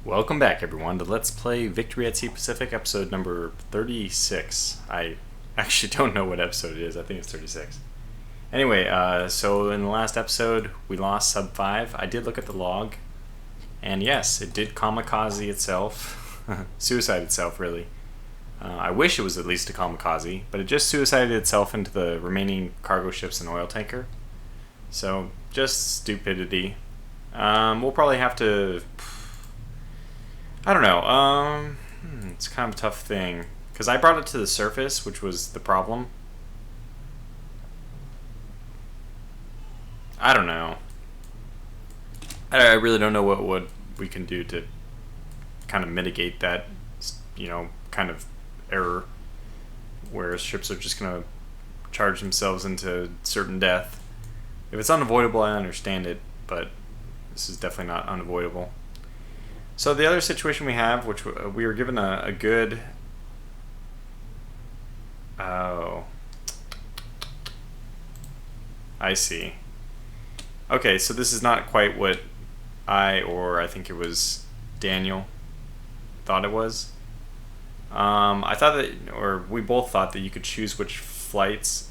Welcome back, everyone, to Let's Play Victory at Sea Pacific, episode number 36. I actually don't know what episode it is. I think it's 36. Anyway, so in the last episode, we lost Sub 5. I did look at the log, and yes, it did kamikaze itself. Suicide itself, really. I wish it was at least a kamikaze, but it just suicided itself into the remaining cargo ships and oil tanker. So, just stupidity. We'll probably have to... I don't know, it's kind of a tough thing, because I brought it to the surface, which was the problem. I don't know. I really don't know what we can do to kind of mitigate that, kind of error, where ships are just going to charge themselves into certain death. If it's unavoidable, I understand it, but this is definitely not unavoidable. So the other situation we have, which we were given a good... Oh. I see. Okay, so this is not quite what I think it was Daniel, thought it was. I thought that, or we both thought that you could choose which types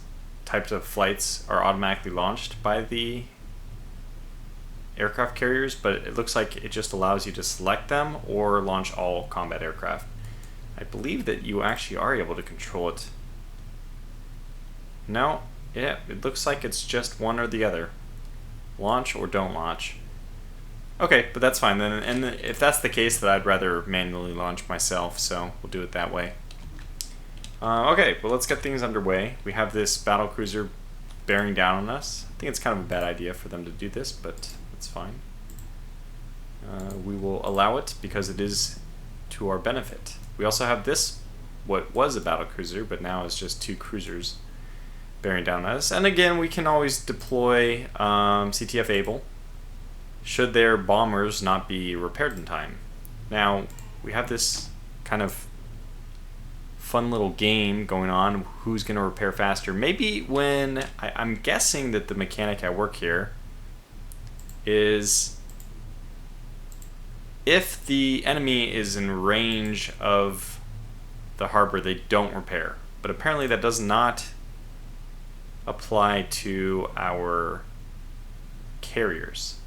of flights are automatically launched by the aircraft carriers, but it looks like it just allows you to select them or launch all combat aircraft. I believe that you actually are able to control it. No, yeah, it looks like it's just one or the other. Launch or don't launch. Okay, but that's fine then, and if that's the case, then I'd rather manually launch myself, so we'll do it that way. Okay, well, let's get things underway. We have this battle cruiser bearing down on us. I think it's kind of a bad idea for them to do this, but it's fine. We will allow it because it is to our benefit. We also have this, what was a battle cruiser, but now is just two cruisers bearing down on us. And again, we can always deploy CTF Able should their bombers not be repaired in time. Now, we have this kind of fun little game going on, who's going to repair faster. Maybe when, I'm guessing that the mechanic at work here is if the enemy is in range of the harbor, they don't repair. But apparently that does not apply to our carriers.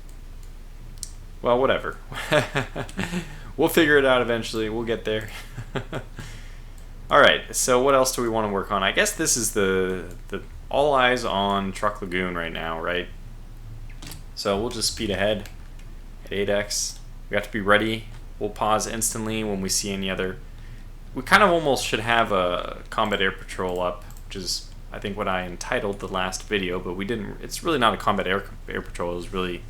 Well, whatever. We'll figure it out eventually. We'll get there. Alright, so what else do we want to work on? I guess this is the all eyes on Truk Lagoon right now, right? So we'll just speed ahead at 8x. We have to be ready. We'll pause instantly when we see any other... We kind of almost should have a combat air patrol up, which is, I think, what I entitled the last video, but we didn't... It's really not a combat air patrol. It was really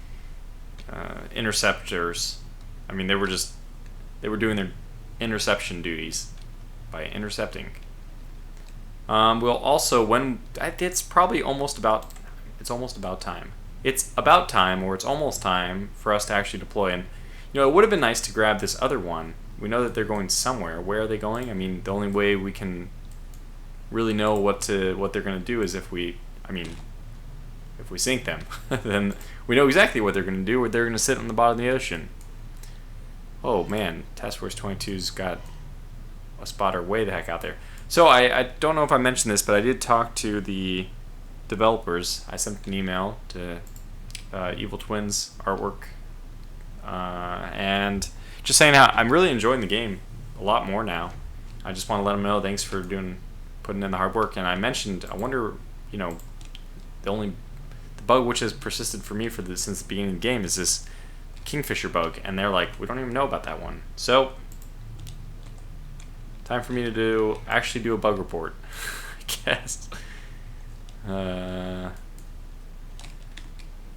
interceptors. I mean, they were doing their interception duties by intercepting. We'll also, it's probably almost about time. It's about time, or it's almost time for us to actually deploy. And it would have been nice to grab this other one. We know that they're going somewhere. Where are they going? I mean, the only way we can really know what they're going to do is if we sink them. Then we know exactly what they're going to do. They're going to sit on the bottom of the ocean. Oh man, Task Force 22's got a spotter way the heck out there. So I don't know if I mentioned this, but I did talk to the developers. I sent an email to Evil Twins Artwork, and just saying how I'm really enjoying the game a lot more now. I just want to let them know thanks for putting in the hard work. And I mentioned, I wonder, the bug which has persisted for me since the beginning of the game is this Kingfisher bug, and they're like, we don't even know about that one. So time for me to actually do a bug report, I guess.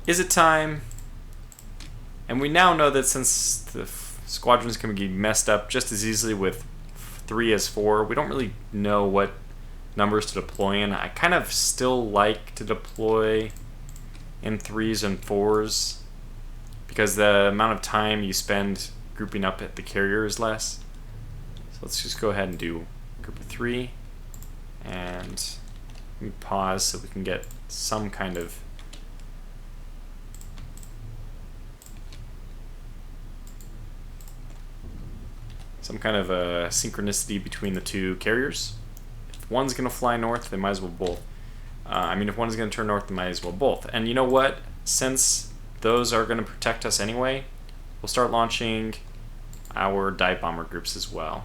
Is it time? And we now know that since the squadrons can be messed up just as easily with 3 as 4, we don't really know what numbers to deploy in. I kind of still like to deploy in 3s and 4s because the amount of time you spend grouping up at the carrier is less. So let's just go ahead and do group of 3, and let me pause so we can get some kind of some kind of a synchronicity between the two carriers. If one's going to fly north, they might as well both. I mean, if one's going to turn north, they might as well both. And you know what? Since those are going to protect us anyway, we'll start launching our dive bomber groups as well.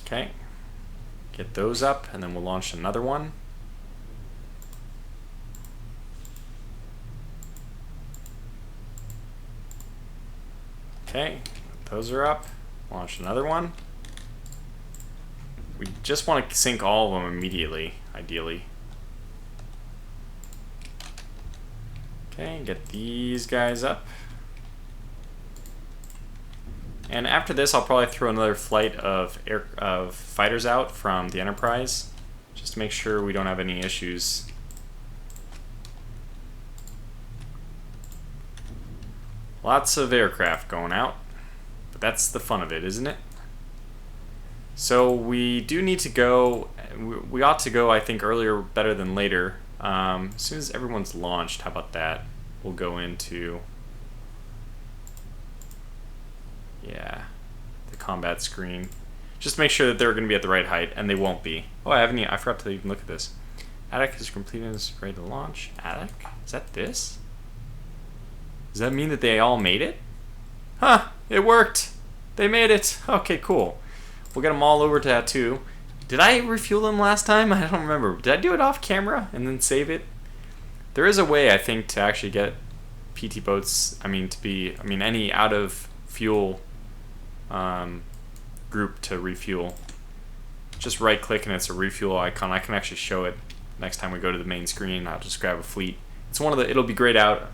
Okay, get those up, and then we'll launch another one. Okay, those are up. Launch another one. We just want to sink all of them immediately, ideally. Okay, get these guys up. And after this, I'll probably throw another flight of fighters out from the Enterprise, just to make sure we don't have any issues. Lots of aircraft going out, but that's the fun of it, isn't it? So we do need to go, we ought to go, I think, earlier better than later. As soon as everyone's launched, how about that? We'll go into, yeah, the combat screen. Just make sure that they're going to be at the right height, and they won't be. Oh, I forgot to even look at this. Attic is completed and is ready to launch. Attic? Is that this? Does that mean that they all made it? Huh, it worked. They made it. Okay, cool. We'll get them all over to that too. Did I refuel them last time? I don't remember. Did I do it off camera and then save it? There is a way, I think, to actually get PT boats, any out of fuel group to refuel. Just right click and it's a refuel icon. I can actually show it next time we go to the main screen. I'll just grab a fleet. It's one of the, it'll be grayed out,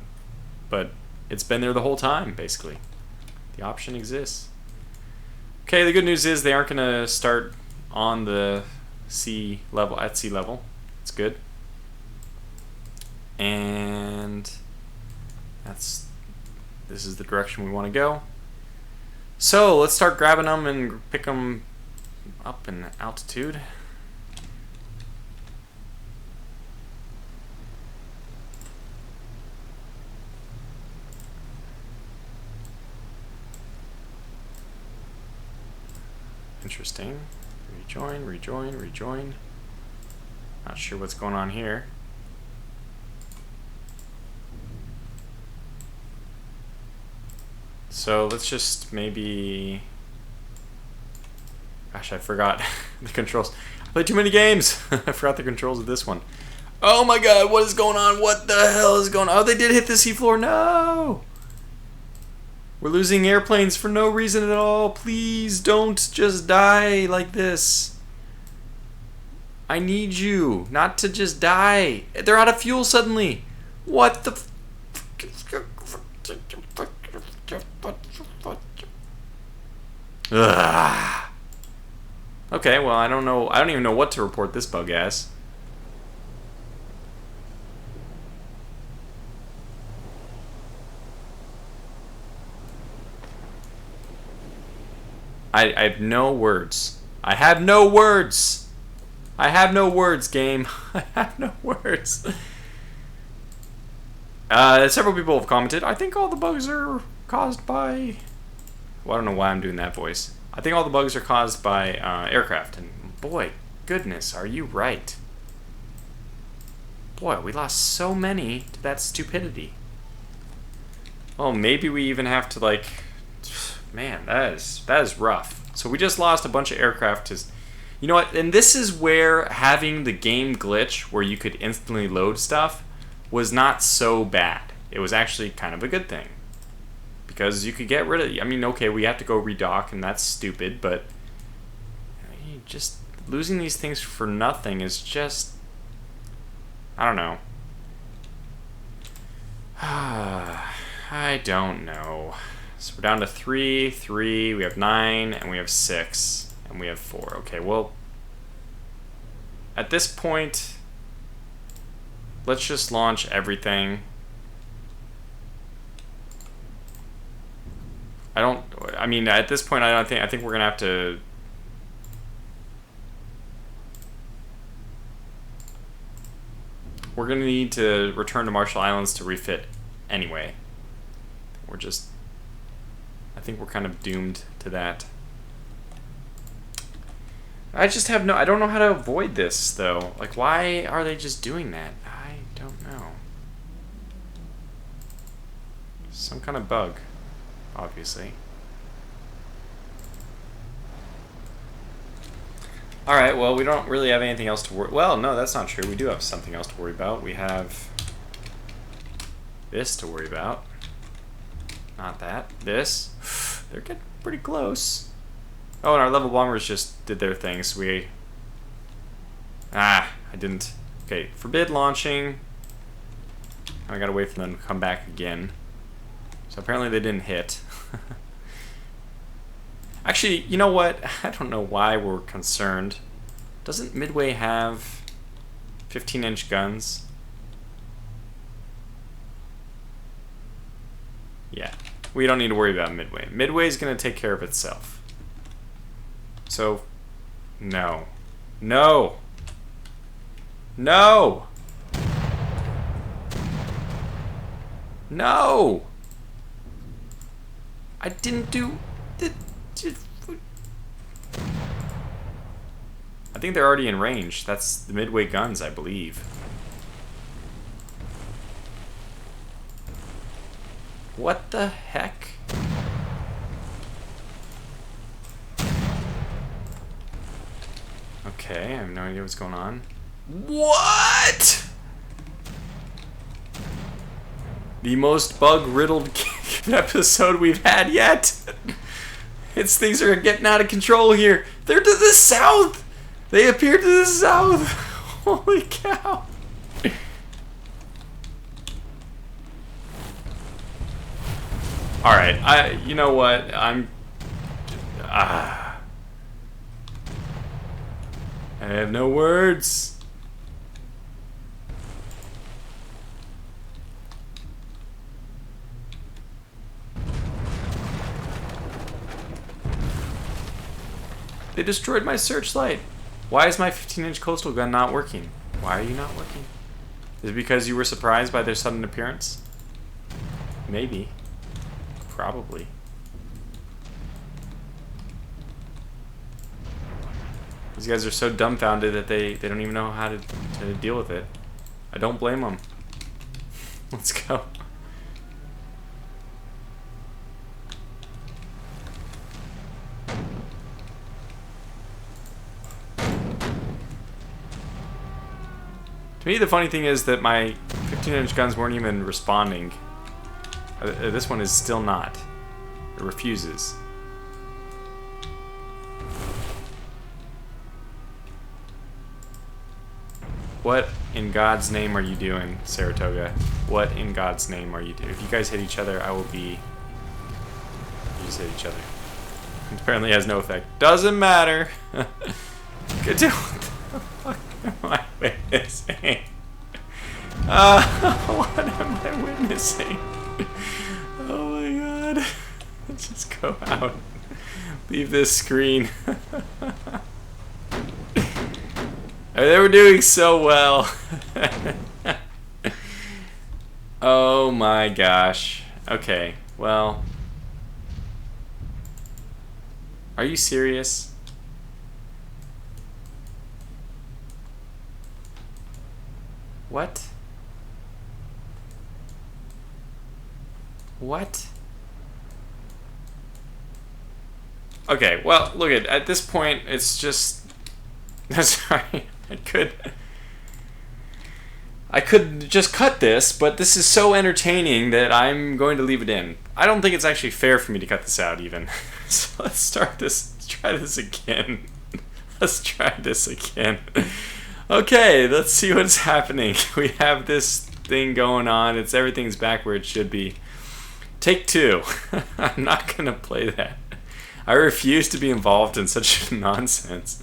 but it's been there the whole time, basically. The option exists. Okay, the good news is they aren't going to start on the sea level, at sea level. It's good. And this is the direction we want to go. So let's start grabbing them and pick them up in altitude. Interesting. Rejoin, rejoin, rejoin. Not sure what's going on here. So let's just maybe... Gosh, I forgot the controls. I played too many games. I forgot the controls of this one. Oh my god, what is going on? What the hell is going on? Oh, they did hit the seafloor. No! We're losing airplanes for no reason at all. Please don't just die like this. I need you not to just die. They're out of fuel suddenly. What the... Ugh. Okay, well, I don't know. I don't even know what to report this bug as. I have no words. I have no words. I have no words, game. I have no words. Several people have commented, I think all the bugs are caused by... Well, I don't know why I'm doing that voice. I think all the bugs are caused by aircraft. And boy, goodness, are you right. Boy, we lost so many to that stupidity. Oh, maybe we even have to, like... Man, that is rough. So we just lost a bunch of aircraft to... You know what? And this is where having the game glitch where you could instantly load stuff was not so bad. It was actually kind of a good thing. Because you could get rid of... I mean, okay, we have to go redock, and that's stupid, but... just losing these things for nothing is just... I don't know. I don't know. So we're down to 3, 3, we have 9, and we have 6, and we have 4. Okay, well, at this point, let's just launch everything. I mean, at this point, I think we're gonna have to... we're going to need to return to Marshall Islands to refit anyway. I think we're kind of doomed to that. I don't know how to avoid this, though. Like, why are they just doing that? I don't know. Some kind of bug, obviously. Alright, well, we don't really have anything else to worry... Well, no, that's not true. We do have something else to worry about. We have this to worry about. Not that. This. They're getting pretty close. Oh, and our level bombers just did their thing, so we... I didn't... Okay, forbid launching. I gotta wait for them to come back again. So apparently they didn't hit. Actually, you know what? I don't know why we're concerned. Doesn't Midway have 15-inch guns? Yeah. We don't need to worry about Midway. Midway's gonna take care of itself. So, no. No! No! No! I didn't do... I think they're already in range. That's the Midway guns, I believe. What the heck? Okay, I have no idea what's going on. What? The most bug-riddled episode we've had yet. Things are getting out of control here. They're to the south. They appear to the south. Holy cow. Alright, you know what? I have no words. They destroyed my searchlight. Why is my 15-inch coastal gun not working? Why are you not working? Is it because you were surprised by their sudden appearance? Maybe. Probably. These guys are so dumbfounded that they don't even know how to deal with it. I don't blame them. Let's go. To me, the funny thing is that my 15-inch guns weren't even responding. This one is still not. It refuses. What in God's name are you doing, Saratoga? What in God's name are you doing? If you guys hit each other, I will be... You just hit each other. It apparently has no effect. Doesn't matter. What the fuck am I witnessing? What am I witnessing? Oh my god. Let's just go out. Leave this screen. They were doing so well. Oh my gosh. Okay, well. Are you serious? What? What? Okay, well, look at this point, it's just... Sorry, I could just cut this, but this is so entertaining that I'm going to leave it in. I don't think it's actually fair for me to cut this out, even. So let's start this. Let's try this again. Let's try this again. Okay, let's see what's happening. We have this thing going on. Everything's back where it should be. Take two. I'm not gonna play that. I refuse to be involved in such nonsense.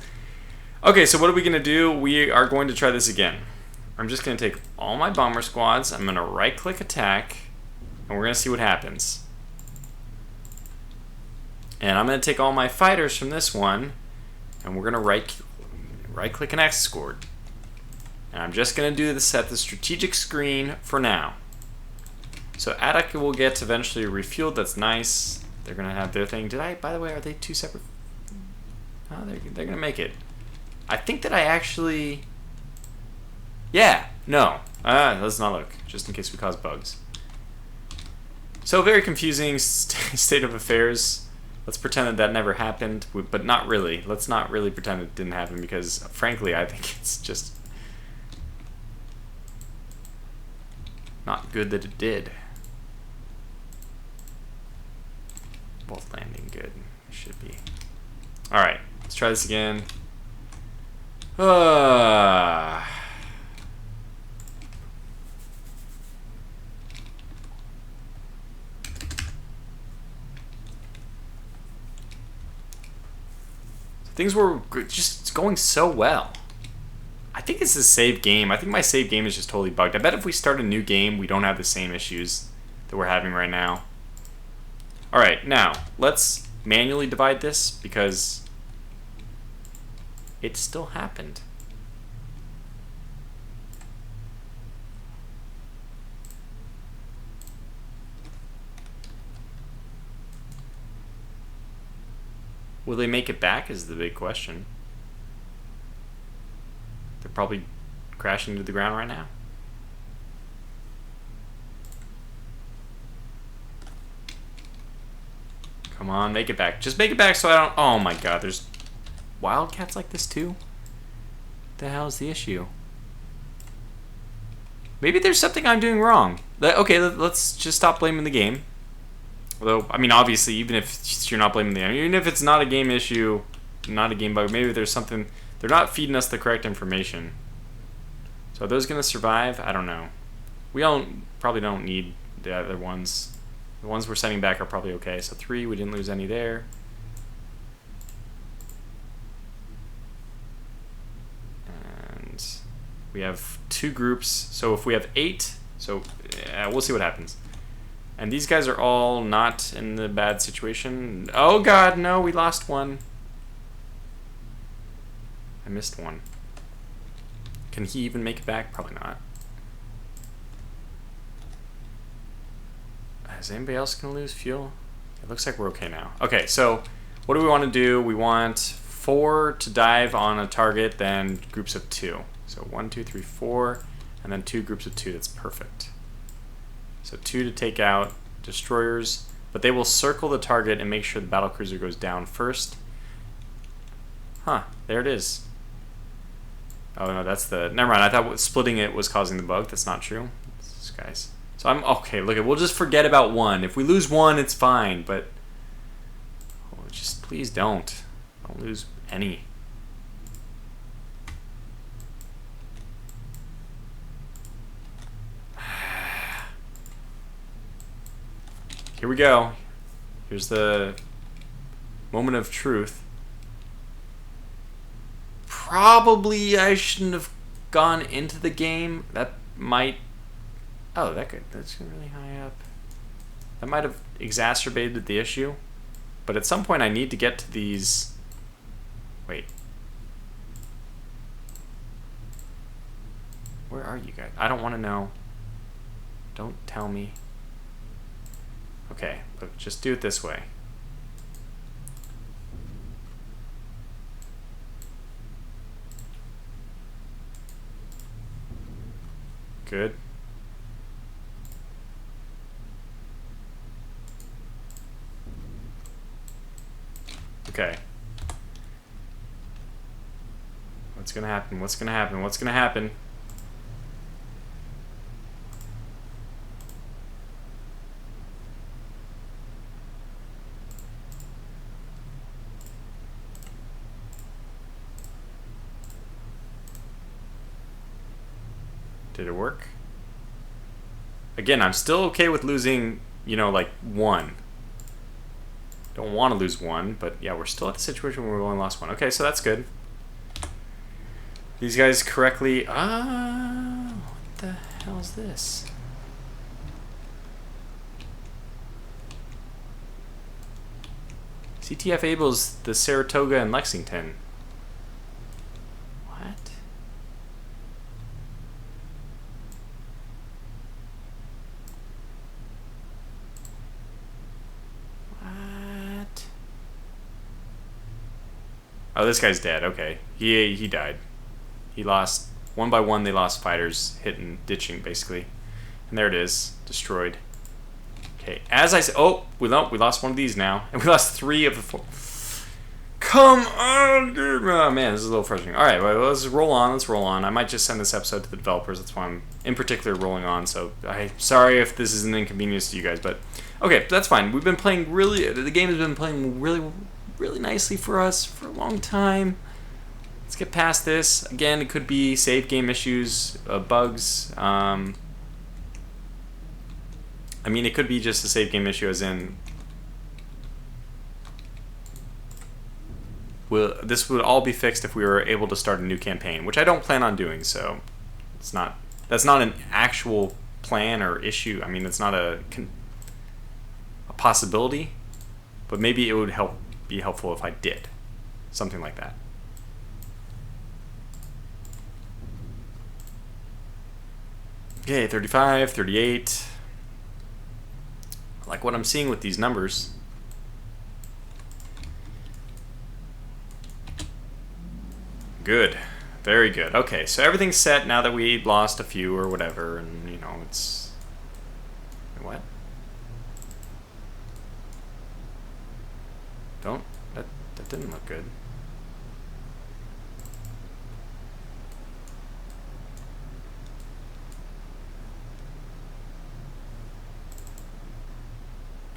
Okay, so what are we gonna do? We are going to try this again. I'm just gonna take all my bomber squads. I'm gonna right-click attack, and we're gonna see what happens. And I'm gonna take all my fighters from this one, and we're gonna right-click an escort. And I'm just going to do this at the strategic screen for now. So Attica will get eventually refueled. That's nice. They're going to have their thing. By the way, are they two separate? Oh, they're going to make it. I think that I actually... Yeah, no. Let's not look, just in case we cause bugs. So very confusing state of affairs. Let's pretend that that never happened, but not really. Let's not really pretend it didn't happen because, frankly, I think it's just not good that it did. Both landing good. Should be. Alright, let's try this again. Things were just going so well. I think it's a save game. I think my save game is just totally bugged. I bet if we start a new game, we don't have the same issues that we're having right now. Alright, now, let's manually divide this because it still happened. Will they make it back is the big question. They're probably crashing to the ground right now. Come on, make it back. Just make it back so I don't... Oh my god, there's wildcats like this too? What the hell is the issue? Maybe there's something I'm doing wrong. Okay, let's just stop blaming the game. Although, I mean, obviously, even if you're not blaming the game, even if it's not a game issue, not a game bug, maybe there's something... They're not feeding us the correct information. So are those going to survive? I don't know. We probably don't need the other ones. The ones we're sending back are probably okay. So 3, we didn't lose any there. And we have 2 groups. So if we have 8, so we'll see what happens. And these guys are all not in the bad situation. Oh god, no, we lost one. I missed one. Can he even make it back? Probably not. Is anybody else going to lose fuel? It looks like we're okay now. Okay, so what do we want to do? We want 4 to dive on a target, then groups of 2. So 1, 2, 3, 4, and then 2 groups of 2. That's perfect. So 2 to take out destroyers, but they will circle the target and make sure the battlecruiser goes down first. Huh, there it is. Oh no, that's the... Never mind, I thought splitting it was causing the bug. That's not true. This guy's... So I'm... Okay, look, we'll just forget about 1. If we lose 1, it's fine, but... Oh, just please don't. Don't lose any. Here we go. Here's the moment of truth. Probably I shouldn't have gone into the game. That might... Oh, that's really high up. That might have exacerbated the issue. But at some point I need to get to these... Wait. Where are you guys? I don't want to know. Don't tell me. Okay, look, just do it this way. Good. Okay. What's gonna happen? What's gonna happen? What's gonna happen? Did it work? Again, I'm still okay with losing, you know, like 1. Don't want to lose 1, but yeah, we're still at the situation where we only lost 1. Okay, so that's good. These guys correctly... what the hell is this? CTF Abel's the Saratoga and Lexington. What? Oh, this guy's dead. Okay. He died. He lost... One by one, they lost fighters, hitting, ditching, basically. And there it is. Destroyed. Okay. As I said... Oh, we lost one of these now. And we lost 3 of the 4. Come on, dude. Oh, man, this is a little frustrating. Alright, well, let's roll on. Let's roll on. I might just send this episode to the developers. That's why I'm, in particular, rolling on. So, I'm sorry if this is an inconvenience to you guys, but... Okay, that's fine. We've been playing really... The game has been playing really nicely for us for a long time. Let's get past this. Again, it could be save game issues, bugs. I mean, it could be just a save game issue as in... This would all be fixed if we were able to start a new campaign, which I don't plan on doing, so... That's not an actual plan or issue. I mean, it's not a possibility, but maybe it would be helpful if I did. Something like that. Okay, 35, 38. I like what I'm seeing with these numbers. Good. Very good. Okay, so everything's set now that we lost a few or whatever, and, you know, it's... What? That didn't look good.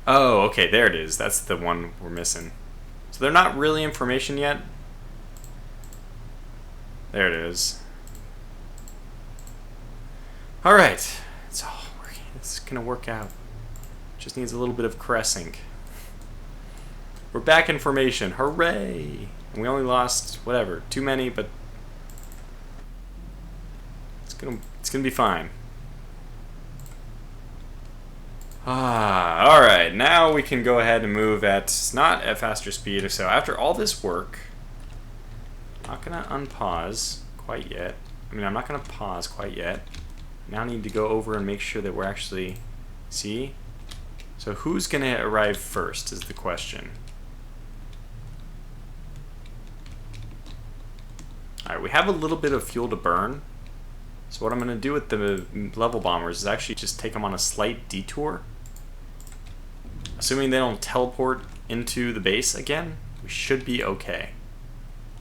Oh, okay, there it is. That's the one we're missing. So they're not really information yet. There it is. Alright. It's all working. It's gonna work out. Just needs a little bit of caressing. We're back in formation. Hooray! And we only lost, whatever, too many, but it's gonna be fine. Alright, now we can go ahead and move not at faster speed. So after all this work, I'm not gonna unpause quite yet. I mean, I'm not gonna pause quite yet. Now I need to go over and make sure that we're actually... See? So who's gonna arrive first is the question. Alright, we have a little bit of fuel to burn. So what I'm going to do with the level bombers is actually just take them on a slight detour. Assuming they don't teleport into the base again, we should be okay.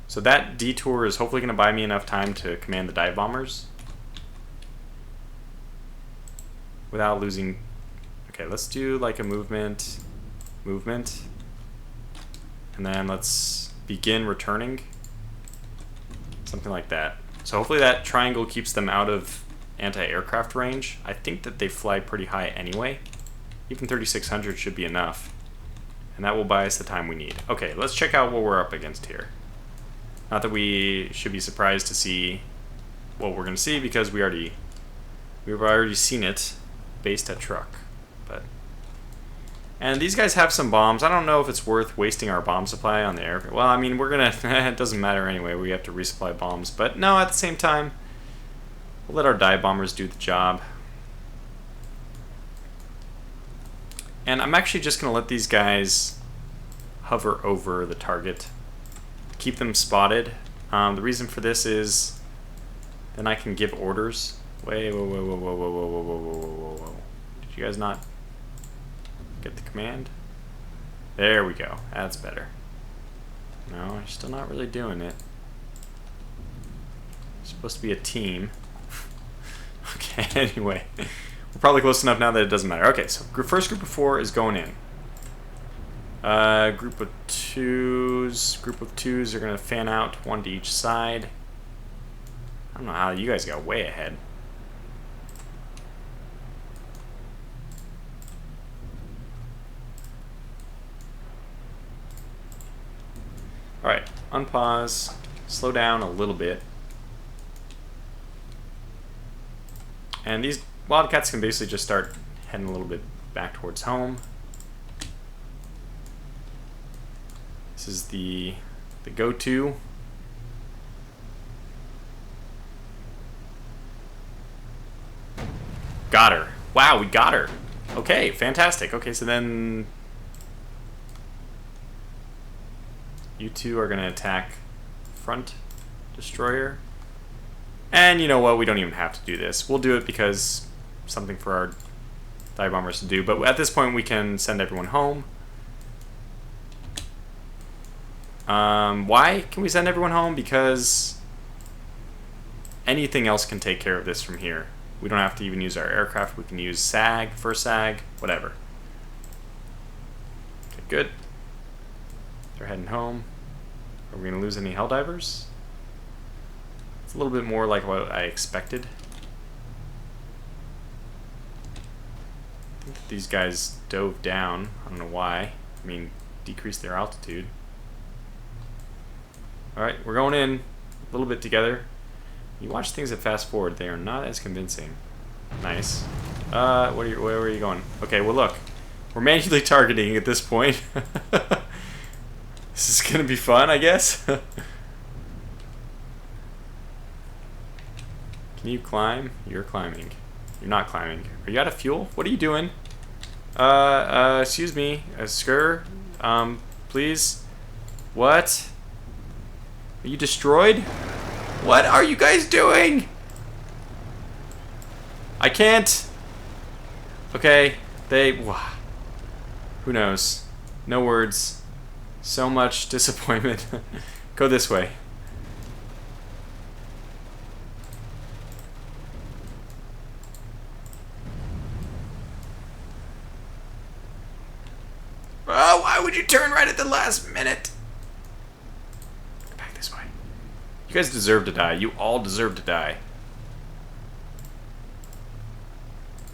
So that detour is hopefully going to buy me enough time to command the dive bombers. Without losing... Okay, let's do like a movement. And then let's begin returning. Something like that. So hopefully that triangle keeps them out of anti-aircraft range. I think that they fly pretty high anyway. Even 3600 should be enough. And that will buy us the time we need. Okay, let's check out what we're up against here. Not that we should be surprised to see what we're going to see because we've already seen it based at Truk. But and these guys have some bombs. I don't know if it's worth wasting our bomb supply on the air. Well, I mean, we're gonna... it doesn't matter anyway. We have to resupply bombs. But no, at the same time, we'll let our dive bombers do the job. And I'm actually just gonna let these guys hover over the target. Keep them spotted. The reason for this is then I can give orders. Wait, whoa. Did you guys not get the command? There we go. That's better. No, you're still not really doing it. It's supposed to be a team. Okay, anyway. We're probably close enough now that it doesn't matter. Okay, so first group of 4 is going in. Group of twos are going to fan out, 1 to each side. I don't know how you guys got way ahead. Alright, unpause, slow down a little bit. And these Wildcats can basically just start heading a little bit back towards home. This is the go-to. Got her. Wow, we got her. Okay, fantastic. Okay, so then you two are going to attack front destroyer. And you know what? We don't even have to do this. We'll do it because something for our dive bombers to do. But at this point, we can send everyone home. Why can we send everyone home? Because anything else can take care of this from here. We don't have to even use our aircraft. We can use SAG, first SAG, whatever. Okay, good. They're heading home. Are we going to lose any Helldivers? It's a little bit more like what I expected. I think these guys dove down. I don't know why. I mean, decreased their altitude. Alright, we're going in a little bit together. You watch things at fast forward, they are not as convincing. Nice. Where are you going? Okay, well look. We're manually targeting at this point. This is gonna be fun, I guess. Can you climb? You're climbing. You're not climbing. Are you out of fuel? What are you doing? Excuse me. Skur? Please? What? Are you destroyed? What are you guys doing? I can't. Okay, who knows? No words. So much disappointment. Go this way. Oh, why would you turn right at the last minute? Go back this way. You guys deserve to die. You all deserve to die.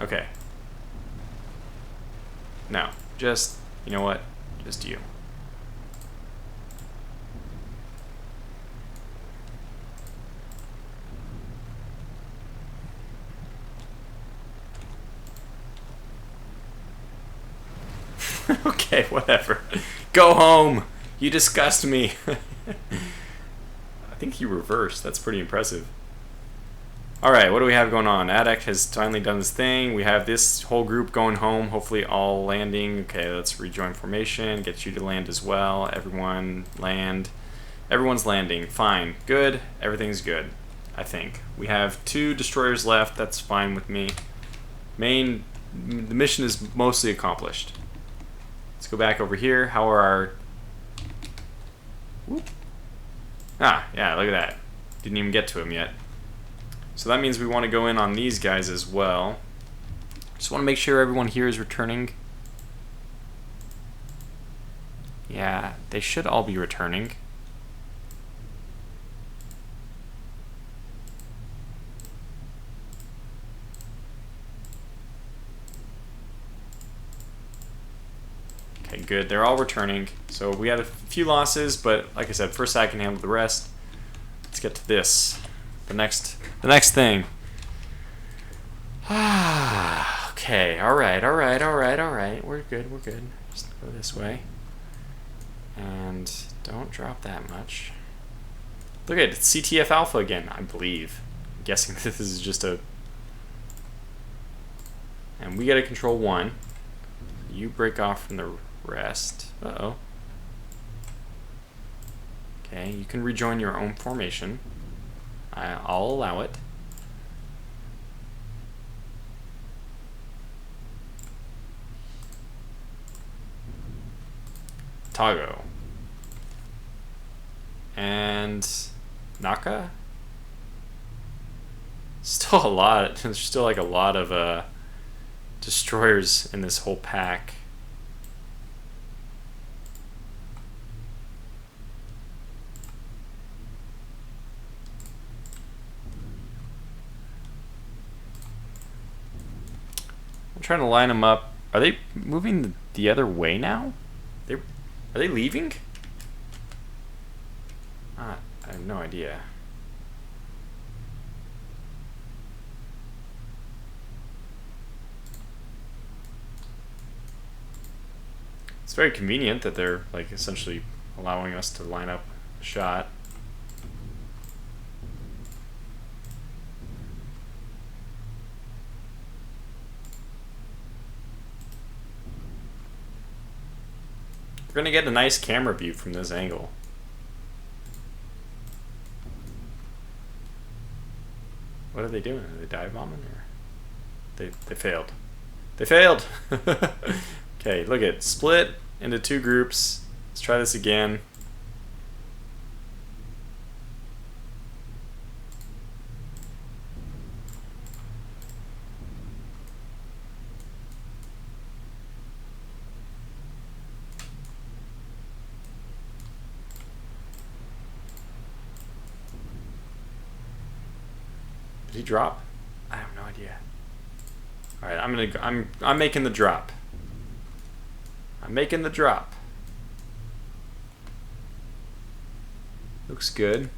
Okay. No, just, you know what? Just you. Okay, whatever. Go home. You disgust me. I think he reversed. That's pretty impressive. Alright, what do we have going on? Adek has finally done his thing. We have this whole group going home, hopefully all landing. Okay, let's rejoin formation. Get you to land as well. Everyone land. Everyone's landing. Fine. Good. Everything's good, I think. We have 2 destroyers left. That's fine with me. The mission is mostly accomplished. Let's go back over here. How are our... Whoop. Ah, yeah, look at that. Didn't even get to him yet. So that means we want to go in on these guys as well. Just want to make sure everyone here is returning. Yeah, they should all be returning. Okay, good. They're all returning. So we had a few losses, but like I said, first I can handle the rest. Let's get to this. The next thing. Okay, alright. We're good. Just go this way. And don't drop that much. Look at it, it's CTF Alpha again, I believe. I'm guessing this is just a... And we gotta control 1. You break off from the rest. Uh-oh. Okay, you can rejoin your own formation. I'll allow it. Tago. And Naka? Still a lot. There's still like a lot of destroyers in this whole pack. I'm trying to line them up. Are they moving the other way now? Are they leaving? I have no idea. It's very convenient that they're like essentially allowing us to line up a shot. We're gonna get a nice camera view from this angle. are they doing? Are they dive bombing? Or they failed. They failed! Okay, look at split into 2 groups. Let's try this again. Did he drop? I have no idea. All right, I'm making the drop. I'm making the drop. Looks good.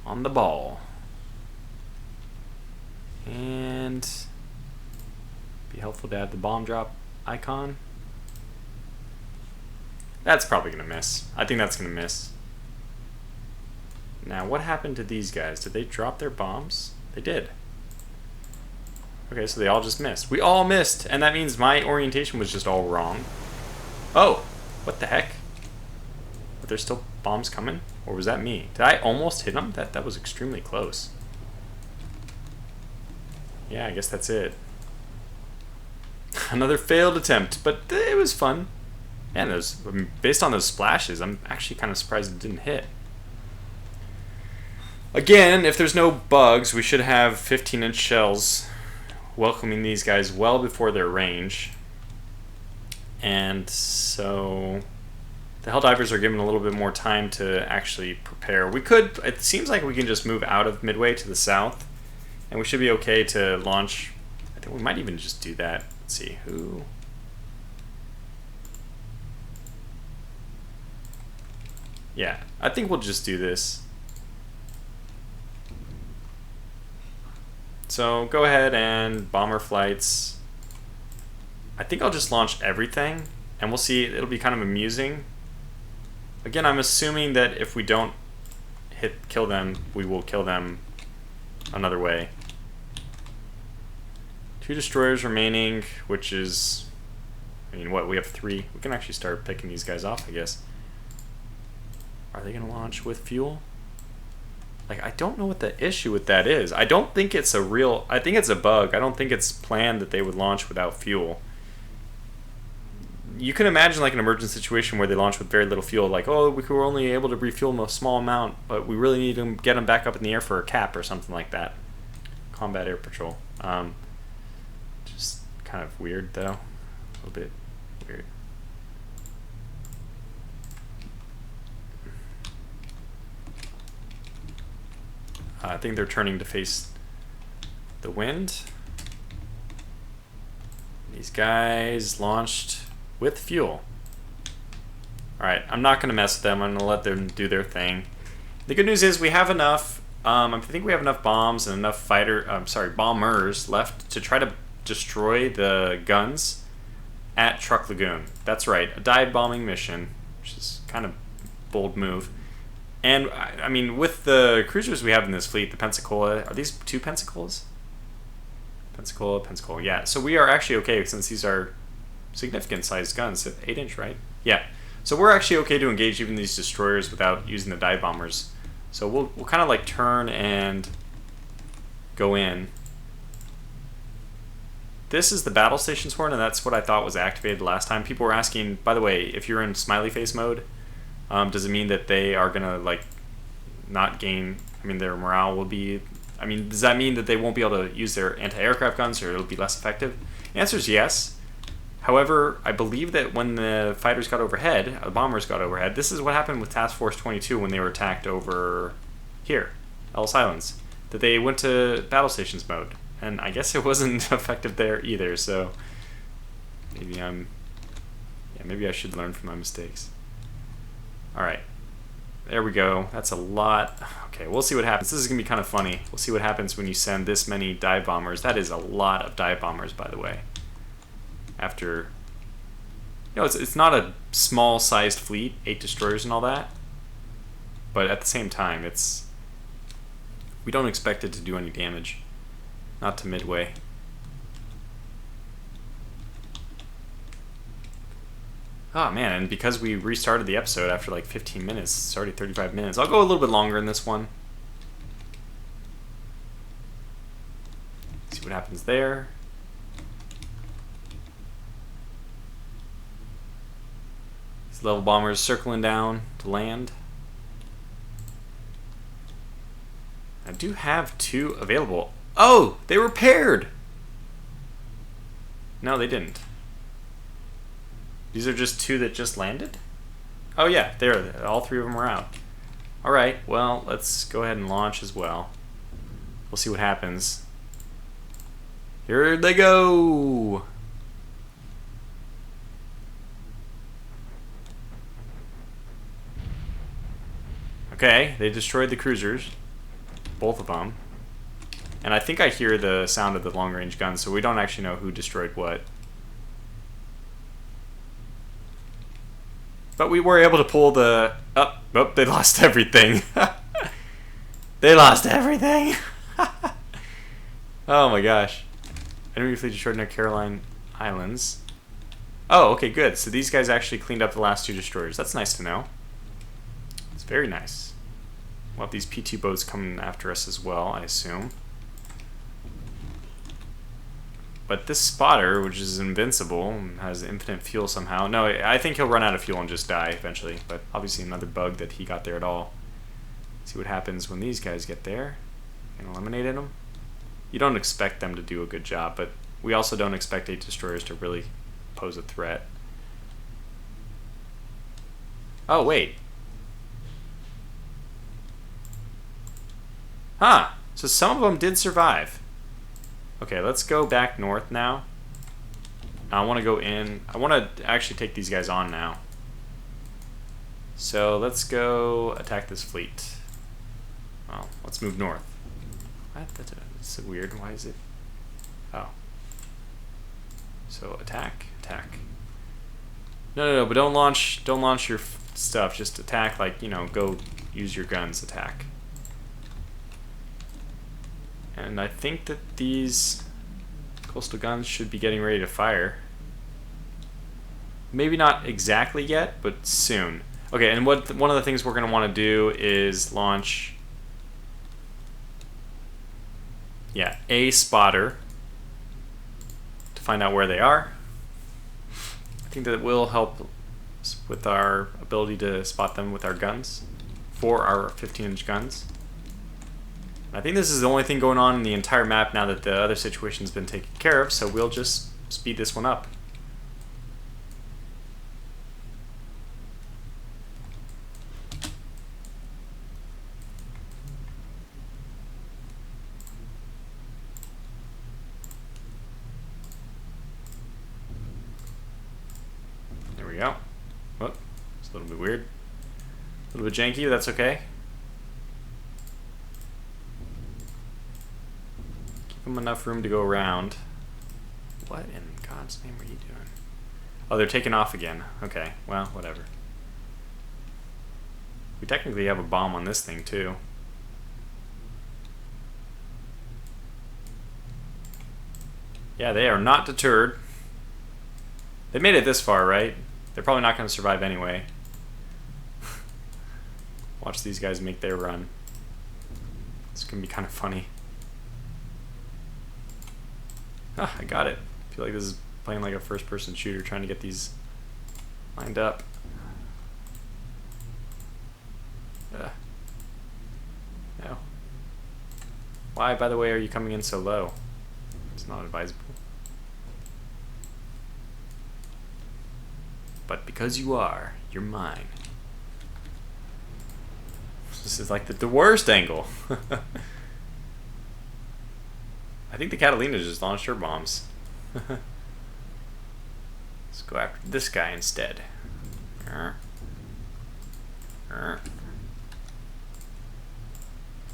On the ball. And be helpful to add the bomb drop icon. That's probably gonna miss. I think that's gonna miss. Now, what happened to these guys? Did they drop their bombs? They did. Okay, so they all just missed. We all missed, and that means my orientation was just all wrong. Oh, what the heck? Are there still bombs coming? Or was that me? Did I almost hit them? That was extremely close. Yeah, I guess that's it. Another failed attempt, but it was fun. And based on those splashes, I'm actually kind of surprised it didn't hit. Again, if there's no bugs, we should have 15-inch shells welcoming these guys well before their range. And so the Helldivers are given a little bit more time to actually prepare. It seems like we can just move out of Midway to the south, and we should be okay to launch. I think we might even just do that. Let's see, who... Yeah, I think we'll just do this. So go ahead and bomber flights. I think I'll just launch everything, and we'll see. It'll be kind of amusing. Again, I'm assuming that if we don't kill them, we will kill them another way. 2 destroyers remaining, which is, I mean, what, we have 3. We can actually start picking these guys off, I guess. Are they going to launch with fuel? Like, I don't know what the issue with that is. I don't think it's a real... I think it's a bug. I don't think it's planned that they would launch without fuel. You can imagine like an emergency situation where they launch with very little fuel. Like, oh, we were only able to refuel a small amount, but we really need to get them back up in the air for a cap or something like that. Combat Air Patrol. Just kind of weird, though. A little bit weird. I think they're turning to face the wind. These guys launched with fuel. Alright, I'm not going to mess with them. I'm going to let them do their thing. The good news is we have enough, I think we have enough bombs and enough bombers left to try to destroy the guns at Truk Lagoon. That's right, a dive bombing mission, which is kind of a bold move. And, I mean, with the cruisers we have in this fleet, the Pensacola, are these 2 Pensacola's? Pensacola, yeah. So we are actually okay since these are significant sized guns, 8-inch, right? Yeah. So we're actually okay to engage even these destroyers without using the dive bombers. So we'll kind of like turn and go in. This is the battle station's horn, and that's what I thought was activated last time. People were asking, by the way, if you're in smiley face mode, does it mean that they are gonna like not gain? I mean, their morale will be. I mean, does that mean that they won't be able to use their anti-aircraft guns, or it'll be less effective? The answer is yes. However, I believe that when the fighters got overhead, the bombers got overhead. This is what happened with Task Force 22 when they were attacked over here, Ellis Islands. That they went to battle stations mode, and I guess it wasn't effective there either. So maybe maybe I should learn from my mistakes. All right, there we go. That's a lot. Okay, we'll see what happens. This is gonna be kind of funny. We'll see what happens when you send this many dive bombers. That is a lot of dive bombers, by the way. After, it's not a small-sized fleet, 8 destroyers and all that. But at the same time, we don't expect it to do any damage. Not to Midway. Oh man, and because we restarted the episode after like 15 minutes, it's already 35 minutes. I'll go a little bit longer in this one. See what happens there. These level bombers circling down to land. I do have 2 available. Oh, they were paired! No, they didn't. These are just 2 that just landed? Oh yeah, there, all 3 of them are out. Alright, well, let's go ahead and launch as well. We'll see what happens. Here they go! Okay, they destroyed the cruisers. Both of them. And I think I hear the sound of the long-range guns, so we don't actually know who destroyed what. But we were able to pull the... Oh, they lost everything. They lost everything. Oh my gosh. Enemy fleet destroyed near Caroline Islands. Oh, okay, good. So these guys actually cleaned up the last 2 destroyers. That's nice to know. It's very nice. We'll have these P2 boats coming after us as well, I assume. But this spotter, which is invincible, has infinite fuel somehow. No, I think he'll run out of fuel and just die eventually. But obviously another bug that he got there at all. See what happens when these guys get there. And eliminated them. You don't expect them to do a good job, but we also don't expect 8 destroyers to really pose a threat. Oh, wait. Huh. So some of them did survive. Okay, let's go back north now. I want to go in. I want to actually take these guys on now. So let's go attack this fleet. Well, let's move north. What? That's weird. Why is it? Oh. So attack, attack. No, but don't launch your stuff. Just attack, like, you know, go use your guns, attack. And I think that these coastal guns should be getting ready to fire. Maybe not exactly yet, but soon. Okay, and one of the things we're going to want to do is launch, yeah, a spotter to find out where they are. I think that will help with our ability to spot them with our guns, for our 15-inch guns. I think this is the only thing going on in the entire map now that the other situation's been taken care of, so we'll just speed this one up. There we go. Whoop, it's a little bit weird. A little bit janky, but that's okay. Give them enough room to go around. What in God's name are you doing? Oh, they're taking off again. Okay, well, whatever. We technically have a bomb on this thing, too. Yeah, they are not deterred. They made it this far, right? They're probably not going to survive anyway. Watch these guys make their run. It's going to be kind of funny. Ah, I got it. I feel like this is playing like a first-person shooter, trying to get these lined up. No. Why, by the way, are you coming in so low? It's not advisable. But because you are, you're mine. This is like the worst angle. I think the Catalina just launched her bombs. Let's go after this guy instead.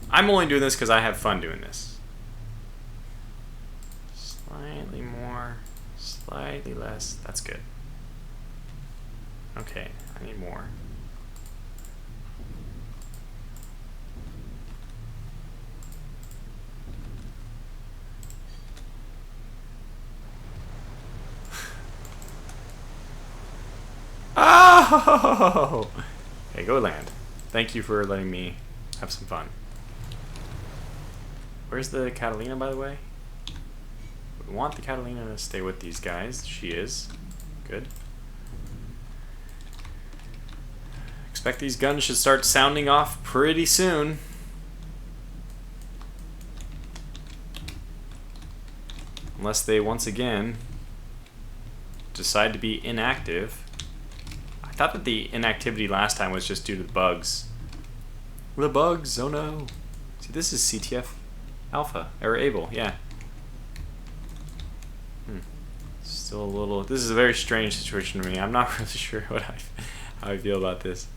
I'm only doing this because I have fun doing this. Slightly more, slightly less. That's good. Okay, I need more. No! Okay, go land. Thank you for letting me have some fun. Where's the Catalina, by the way? We want the Catalina to stay with these guys. She is. Good. Expect these guns should start sounding off pretty soon. Unless they once again decide to be inactive. I thought that the inactivity last time was just due to the bugs. The bugs, oh no. See, this is CTF Alpha, or Able, yeah. Still a little, this is a very strange situation to me. I'm not really sure how I feel about this.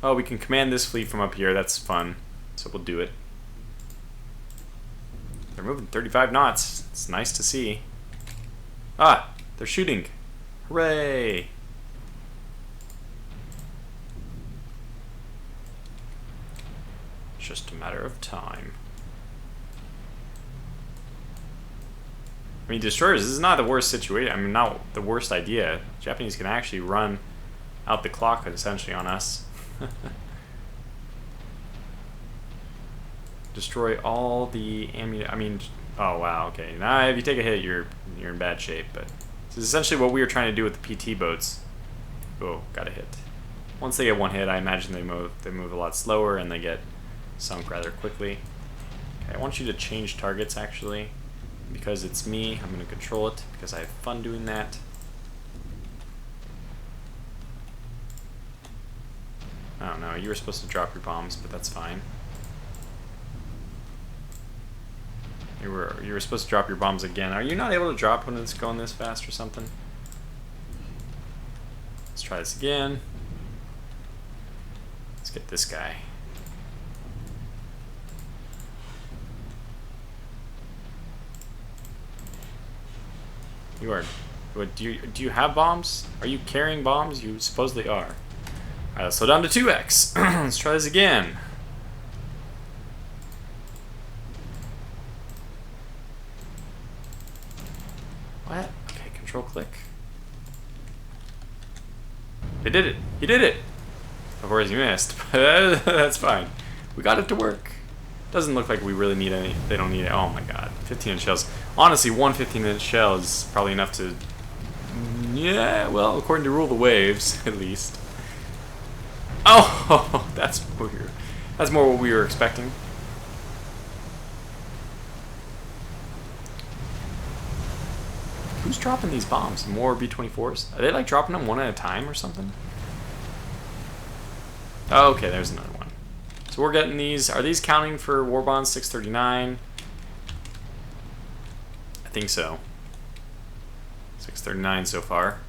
Oh, we can command this fleet from up here, that's fun. So we'll do it. They're moving 35 knots. It's nice to see. Ah, they're shooting. Hooray! Just a matter of time. I mean, destroyers, this is not the worst situation. I mean, not the worst idea. Japanese can actually run out the clock essentially on us. Destroy all the ammunition. I mean, oh wow, okay. Now if you take a hit, you're in bad shape. But this is essentially what we were trying to do with the PT boats. Oh, got a hit. Once they get one hit, I imagine they move a lot slower and they get sunk rather quickly. Okay, I want you to change targets actually, because it's me. I'm going to control it because I have fun doing that. I don't know. You were supposed to drop your bombs, but that's fine. You were supposed to drop your bombs again. Are you not able to drop when it's going this fast or something? Let's try this again. Let's get this guy. You are. Do you have bombs? Are you carrying bombs? You supposedly are. Alright, let's slow down to 2x. Let's try this again. What? Okay, control click. He did it. He did it. Of course, you missed, but that's fine. We got it to work. Doesn't look like we really need any. They don't need it. Oh my god, 15-inch shells. Honestly, one 15-inch shell is probably enough to. Yeah, well, according to rule of the waves, at least. Oh, that's weird. That's more what we were expecting. Who's dropping these bombs? More B-24s? Are they like dropping them one at a time or something? Oh, okay, there's another one. So we're getting these. Are these counting for war bonds 639? I think so. 639 so far.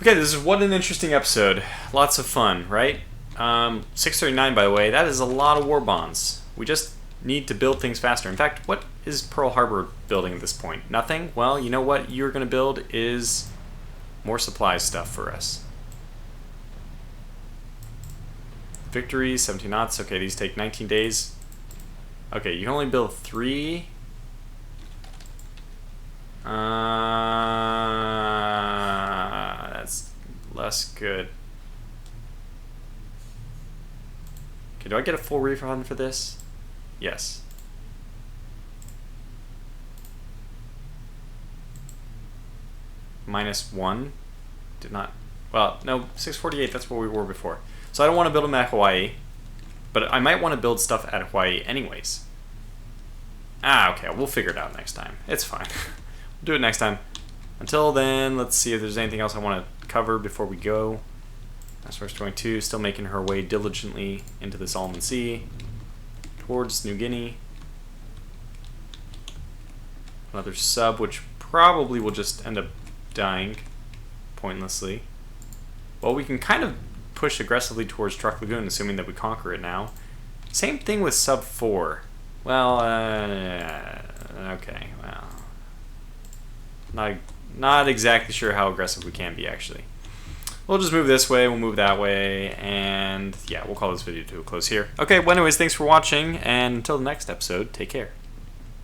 Okay, this is what an interesting episode. Lots of fun, right? 639, by the way, that is a lot of war bonds. We just need to build things faster. In fact, what is Pearl Harbor building at this point? Nothing? Well, you know what you're going to build is more supply stuff for us. Victory, 17 knots. Okay, these take 19 days. Okay, you can only build 3. That's less good. Okay, do I get a full refund for this? Yes. -1. Did not. Well, no, 648, that's where we were before. So I don't want to build them at Hawaii, but I might want to build stuff at Hawaii anyways. Ah, okay, we'll figure it out next time. It's fine. We'll do it next time. Until then, let's see if there's anything else I want to cover before we go. Disastrous 22, still making her way diligently into the Solomon Sea, towards New Guinea. Another sub, which probably will just end up dying pointlessly. Well, we can kind of push aggressively towards Truk Lagoon, assuming that we conquer it now. Same thing with sub 4. Well, okay, well, not exactly sure how aggressive we can be, actually. We'll just move this way, we'll move that way, and yeah, we'll call this video to a close here. Okay, well anyways, thanks for watching, and until the next episode, take care.